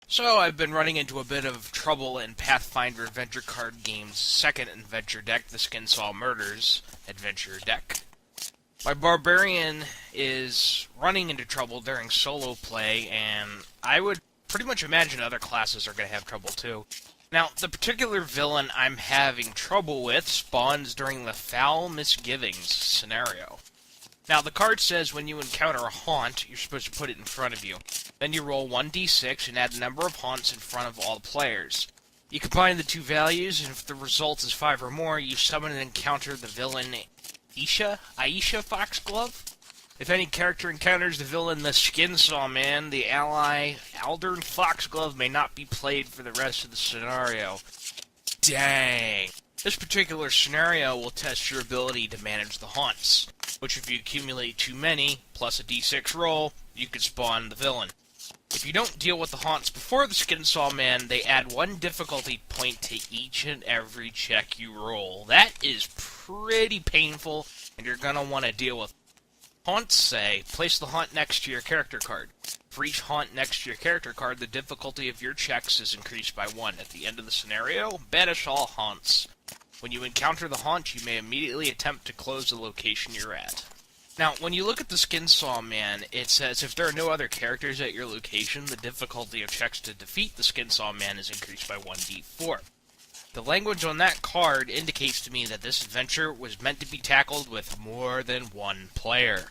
So I've been running into a bit of trouble in Pathfinder Adventure Card Game's second adventure deck, the Skinsaw Murders adventure deck. My Barbarian is running into trouble during solo play, and I would pretty much imagine other classes are going to have trouble too. Now, the particular villain I'm having trouble with spawns during the Foul Misgivings scenario. Now, the card says when you encounter a haunt, you're supposed to put it in front of you. Then you roll 1d6 and add the number of haunts in front of all players. You combine the two values, and if the result is 5 or more, you summon and encounter the villain Aisha FOXGLOVE. If any character encounters the villain the Skinsaw Man, the ally ALDERN FOXGLOVE may not be played for the rest of the scenario. Dang. This particular scenario will test your ability to manage the haunts, which if you accumulate too many, plus a d6 roll, you can spawn the villain. If you don't deal with the haunts before the Skinsaw Man, they add 1 difficulty point to each and every check you roll. That is pretty painful, and you're going to want to deal with. Haunts say, place the haunt next to your character card. For each haunt next to your character card, the difficulty of your checks is increased by 1. At the end of the scenario, banish all haunts. When you encounter the haunt, you may immediately attempt to close the location you're at. Now, when you look at the Skinsaw Man, it says if there are no other characters at your location, the difficulty of checks to defeat the Skinsaw Man is increased by 1d4. The language on that card indicates to me that this adventure was meant to be tackled with more than one player.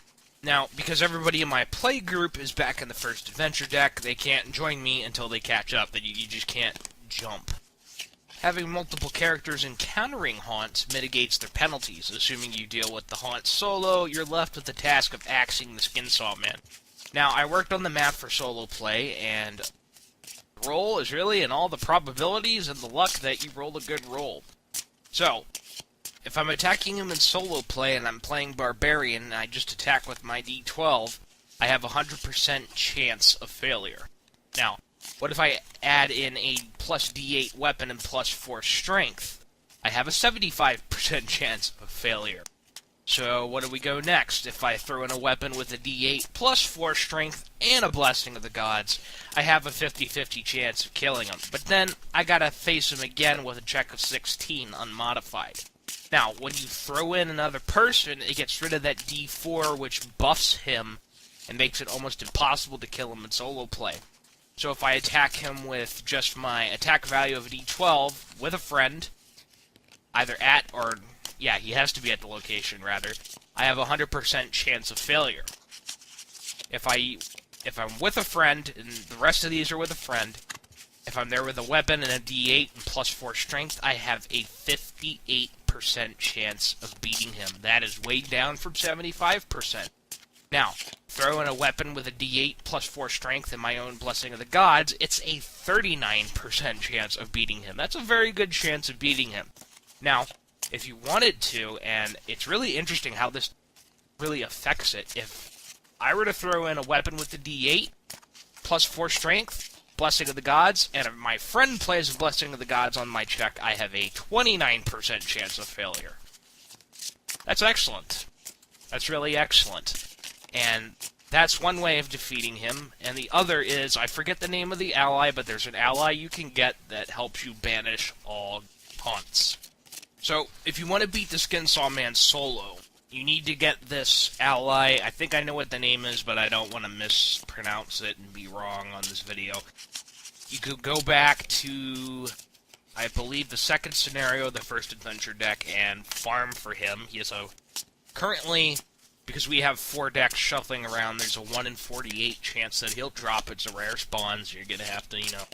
Now, because everybody in my play group is back in the first adventure deck, they can't join me until they catch up. You just can't jump. Having multiple characters encountering haunts mitigates their penalties. Assuming you deal with the haunt solo, you're left with the task of axing the Skinsaw Man. Now, I worked on the map for solo play, and the roll is really in all the probabilities and the luck that you roll a good roll. So, if I'm attacking him in solo play and I'm playing Barbarian and I just attack with my d12, I have a 100% chance of failure. Now, what if I add in a plus d8 weapon and plus 4 strength? I have a 75% chance of failure. So what do we go next? If I throw in a weapon with a d8 plus 4 strength and a Blessing of the Gods, I have a 50-50 chance of killing him. But then I gotta face him again with a check of 16 unmodified. Now, when you throw in another person, it gets rid of that d4 which buffs him and makes it almost impossible to kill him in solo play. So if I attack him with just my attack value of a d12 with a friend, either at or, yeah, he has to be at the location, rather, I have a 100% chance of failure. If I'm with a friend, and the rest of these are with a friend, if I'm there with a weapon and a d8 and plus 4 strength, I have a 58% chance of beating him. That is way down from 75%. Now, throw in a weapon with a d8 plus 4 strength and my own Blessing of the Gods, it's a 39% chance of beating him. That's a very good chance of beating him. Now, if you wanted to, and it's really interesting how this really affects it, if I were to throw in a weapon with a d8 plus 4 strength, Blessing of the Gods, and if my friend plays a Blessing of the Gods on my check, I have a 29% chance of failure. That's excellent. That's really excellent. And that's one way of defeating him, and the other is, I forget the name of the ally, but there's an ally you can get that helps you banish all haunts. So, if you want to beat the Skinsaw Man solo, you need to get this ally. I think I know what the name is, but I don't want to mispronounce it and be wrong on this video. You could go back to, I believe, the second scenario, the first adventure deck, and farm for him. He is currently, because we have 4 decks shuffling around, there's a 1 in 48 chance that he'll drop. It's a rare spawn, so you're going to have to,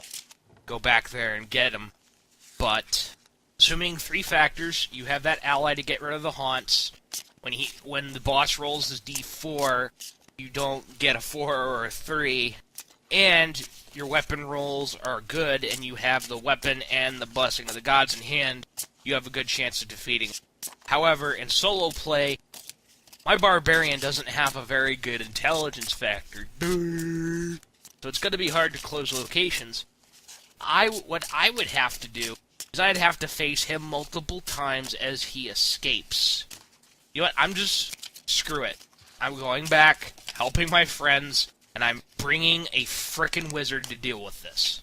go back there and get him. But, assuming 3 factors, you have that ally to get rid of the haunts. When the boss rolls his d4, you don't get a 4 or a 3, and your weapon rolls are good, and you have the weapon and the Blessing of the Gods in hand, you have a good chance of defeating. However, in solo play, my Barbarian doesn't have a very good intelligence factor, so it's going to be hard to close locations. What I would have to do is I'd have to face him multiple times as he escapes. You know what, screw it. I'm going back, helping my friends, and I'm bringing a frickin' wizard to deal with this.